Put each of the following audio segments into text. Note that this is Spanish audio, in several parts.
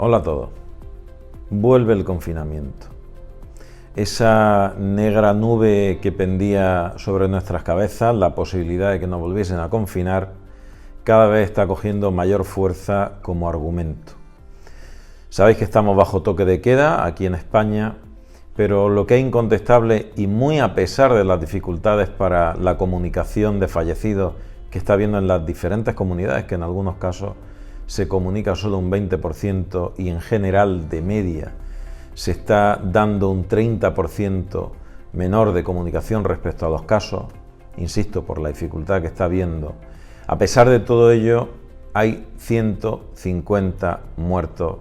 Hola a todos. Vuelve el confinamiento. Esa negra nube que pendía sobre nuestras cabezas, la posibilidad de que nos volviesen a confinar, cada vez está cogiendo mayor fuerza como argumento. Sabéis que estamos bajo toque de queda aquí en España, pero lo que es incontestable, y muy a pesar de las dificultades para la comunicación de fallecidos que está habiendo en las diferentes comunidades, que en algunos casos se comunica solo un 20% y en general de media se está dando un 30% menor de comunicación respecto a los casos, insisto, por la dificultad que está habiendo. A pesar de todo ello, hay 150 muertos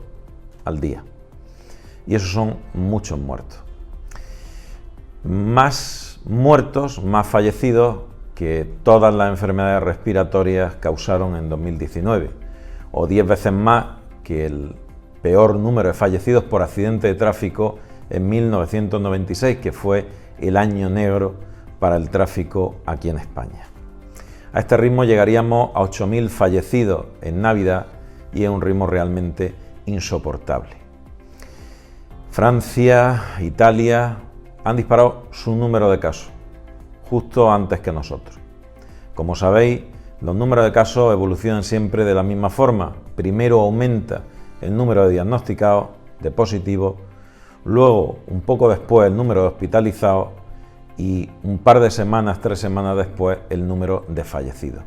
al día. Y esos son muchos muertos. Más muertos, más fallecidos que todas las enfermedades respiratorias causaron en 2019, o 10 veces más que el peor número de fallecidos por accidente de tráfico en 1996, que fue el año negro para el tráfico aquí en España. A este ritmo llegaríamos a 8.000 fallecidos en Navidad y es un ritmo realmente insoportable. Francia, Italia han disparado su número de casos justo antes que nosotros. Como sabéis, los números de casos evolucionan siempre de la misma forma. Primero aumenta el número de diagnosticados, de positivos, luego, un poco después, el número de hospitalizados y un par de semanas, 3 semanas después, el número de fallecidos.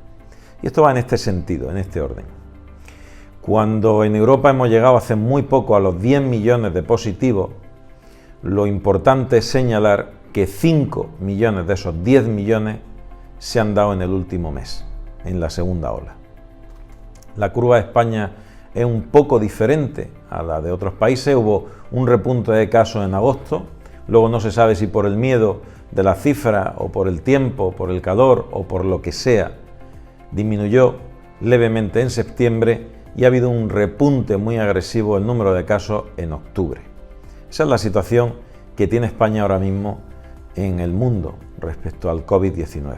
Y esto va en este sentido, en este orden. Cuando en Europa hemos llegado hace muy poco a los 10 millones de positivos, lo importante es señalar que 5 millones de esos 10 millones se han dado en el último mes, en la segunda ola. La curva de España es un poco diferente a la de otros países. Hubo un repunte de casos en agosto, luego no se sabe si por el miedo de la cifra o por el tiempo, por el calor o por lo que sea, disminuyó levemente en septiembre y ha habido un repunte muy agresivo del número de casos en octubre. Esa es la situación que tiene España ahora mismo en el mundo respecto al COVID-19.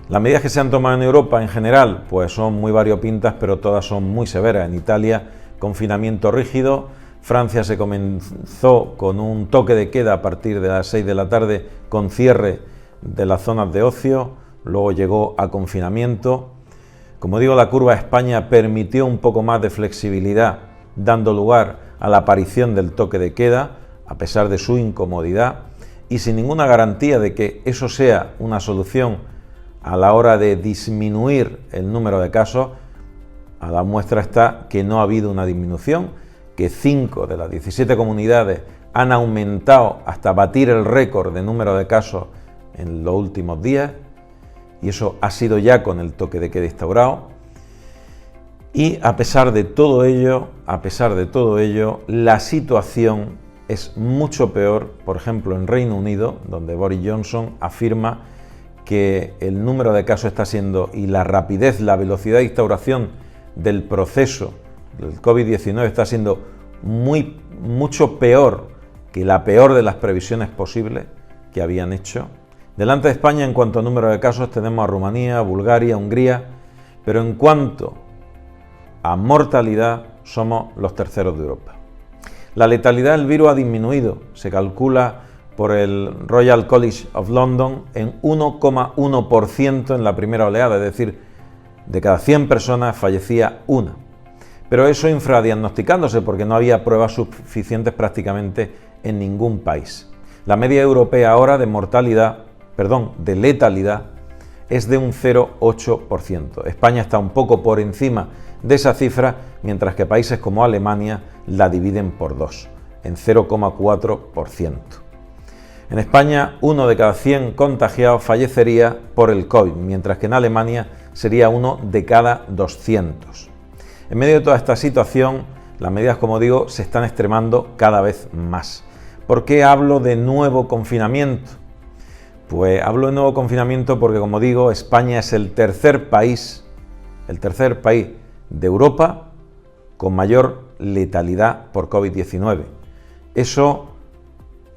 Las medidas que se han tomado en Europa en general pues son muy variopintas, pero todas son muy severas. En Italia, confinamiento rígido. Francia se comenzó con un toque de queda a partir de las 6 de la tarde con cierre de las zonas de ocio, luego llegó a confinamiento. Como digo, la curva de España permitió un poco más de flexibilidad, dando lugar a la aparición del toque de queda, a pesar de su incomodidad, y sin ninguna garantía de que eso sea una solución a la hora de disminuir el número de casos. A la muestra está que no ha habido una disminución, que 5 de las 17 comunidades han aumentado hasta batir el récord de número de casos en los últimos días, y eso ha sido ya con el toque de queda instaurado. Y a pesar de todo ello, la situación es mucho peor, por ejemplo, en Reino Unido, donde Boris Johnson afirma que el número de casos está siendo, y la rapidez, la velocidad de instauración del proceso del COVID-19 está siendo mucho peor que la peor de las previsiones posibles que habían hecho. Delante de España, en cuanto a número de casos, tenemos a Rumanía, Bulgaria, Hungría, pero en cuanto a mortalidad, somos los terceros de Europa. La letalidad del virus ha disminuido, se calcula por el Royal College of London en 1,1% en la primera oleada, es decir, de cada 100 personas fallecía una. Pero eso infradiagnosticándose porque no había pruebas suficientes prácticamente en ningún país. La media europea ahora de letalidad es de un 0,8%. España está un poco por encima de esa cifra, mientras que países como Alemania la dividen por 2, en 0,4%. En España, 1 de cada 100 contagiados fallecería por el COVID, mientras que en Alemania sería 1 de cada 200. En medio de toda esta situación, las medidas, como digo, se están extremando cada vez más. ¿Por qué hablo de nuevo confinamiento? Pues hablo de nuevo confinamiento porque, como digo, España es el tercer país de Europa con mayor letalidad por COVID-19. Eso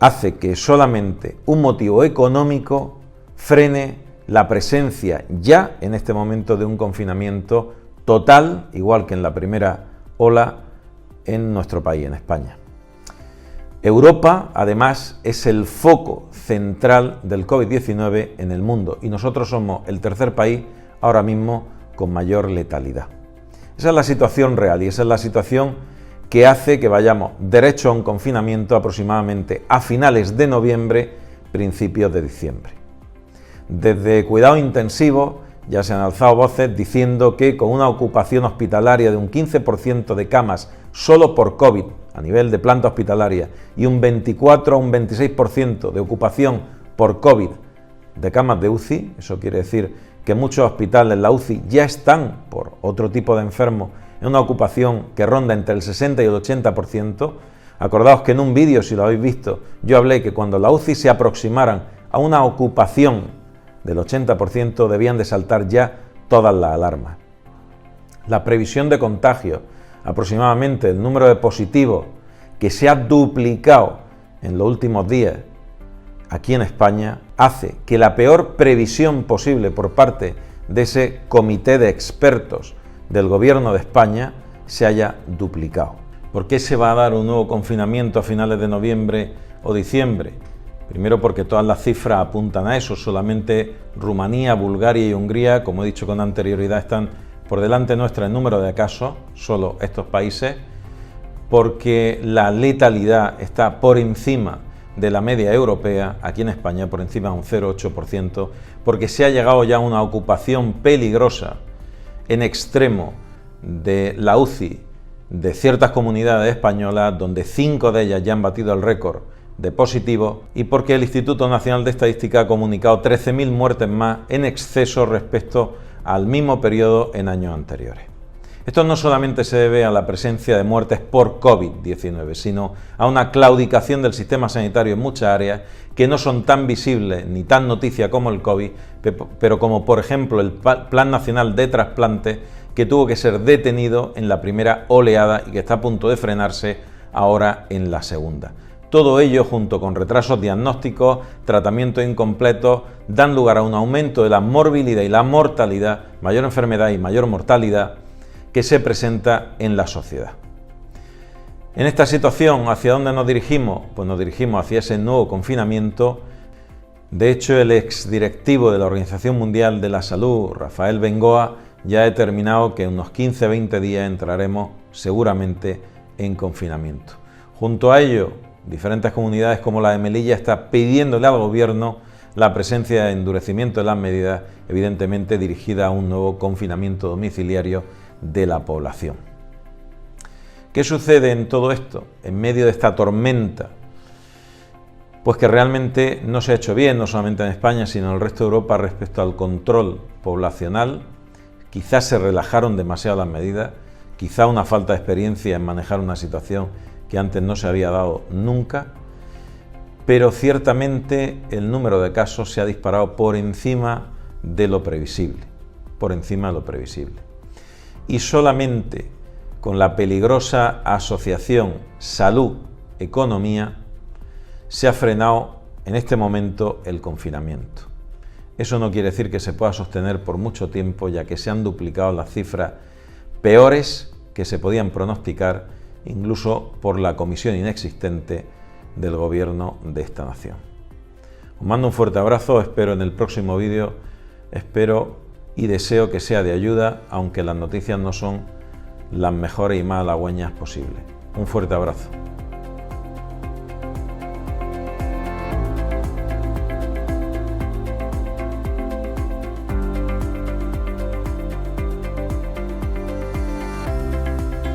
hace que solamente un motivo económico frene la presencia ya en este momento de un confinamiento total, igual que en la primera ola, en nuestro país, en España. Europa, además, es el foco central del COVID-19 en el mundo y nosotros somos el tercer país ahora mismo con mayor letalidad. Esa es la situación real y esa es la situación que hace que vayamos derecho a un confinamiento aproximadamente a finales de noviembre, principios de diciembre. Desde cuidados intensivos ya se han alzado voces diciendo que con una ocupación hospitalaria de un 15% de camas solo por COVID a nivel de planta hospitalaria y un 24 a un 26% de ocupación por COVID de camas de UCI, eso quiere decir que muchos hospitales, la UCI, ya están por otro tipo de enfermos en una ocupación que ronda entre el 60 y el 80%. Acordaos que en un vídeo, si lo habéis visto, yo hablé que cuando la UCI se aproximaran a una ocupación del 80% debían de saltar ya todas las alarmas. La previsión de contagios, aproximadamente el número de positivos que se ha duplicado en los últimos días aquí en España, hace que la peor previsión posible por parte de ese comité de expertos del Gobierno de España se haya duplicado. ¿Por qué se va a dar un nuevo confinamiento a finales de noviembre o diciembre? Primero porque todas las cifras apuntan a eso, solamente Rumanía, Bulgaria y Hungría, como he dicho con anterioridad, están por delante nuestra en número de casos, solo estos países, porque la letalidad está por encima de la media europea, aquí en España por encima de un 0,8%, porque se ha llegado ya a una ocupación peligrosa en extremo de la UCI de ciertas comunidades españolas, donde 5 de ellas ya han batido el récord de positivos, y porque el Instituto Nacional de Estadística ha comunicado 13.000 muertes más en exceso respecto al mismo periodo en años anteriores. Esto no solamente se debe a la presencia de muertes por COVID-19, sino a una claudicación del sistema sanitario en muchas áreas que no son tan visibles ni tan noticia como el COVID, pero como por ejemplo el Plan Nacional de Trasplantes, que tuvo que ser detenido en la primera oleada y que está a punto de frenarse ahora en la segunda. Todo ello, junto con retrasos diagnósticos, tratamientos incompletos, dan lugar a un aumento de la morbilidad y la mortalidad, mayor enfermedad y mayor mortalidad, que se presenta en la sociedad. En esta situación, ¿hacia dónde nos dirigimos? Pues nos dirigimos hacia ese nuevo confinamiento. De hecho, el exdirectivo de la Organización Mundial de la Salud, Rafael Bengoa, ya ha determinado que en unos 15-20 días entraremos seguramente en confinamiento. Junto a ello, diferentes comunidades como la de Melilla están pidiéndole al gobierno la presencia de endurecimiento de las medidas, evidentemente dirigida a un nuevo confinamiento domiciliario de la población. ¿Qué sucede en todo esto, en medio de esta tormenta? Pues que realmente no se ha hecho bien, no solamente en España, sino en el resto de Europa respecto al control poblacional. Quizás se relajaron demasiado las medidas, quizá una falta de experiencia en manejar una situación que antes no se había dado nunca, pero ciertamente el número de casos se ha disparado por encima de lo previsible, Y solamente con la peligrosa asociación salud-economía se ha frenado en este momento el confinamiento. Eso no quiere decir que se pueda sostener por mucho tiempo, ya que se han duplicado las cifras peores que se podían pronosticar, incluso por la comisión inexistente del gobierno de esta nación. Os mando un fuerte abrazo, espero en el próximo vídeo, espero y deseo que sea de ayuda, aunque las noticias no son las mejores y más halagüeñas posibles. Un fuerte abrazo.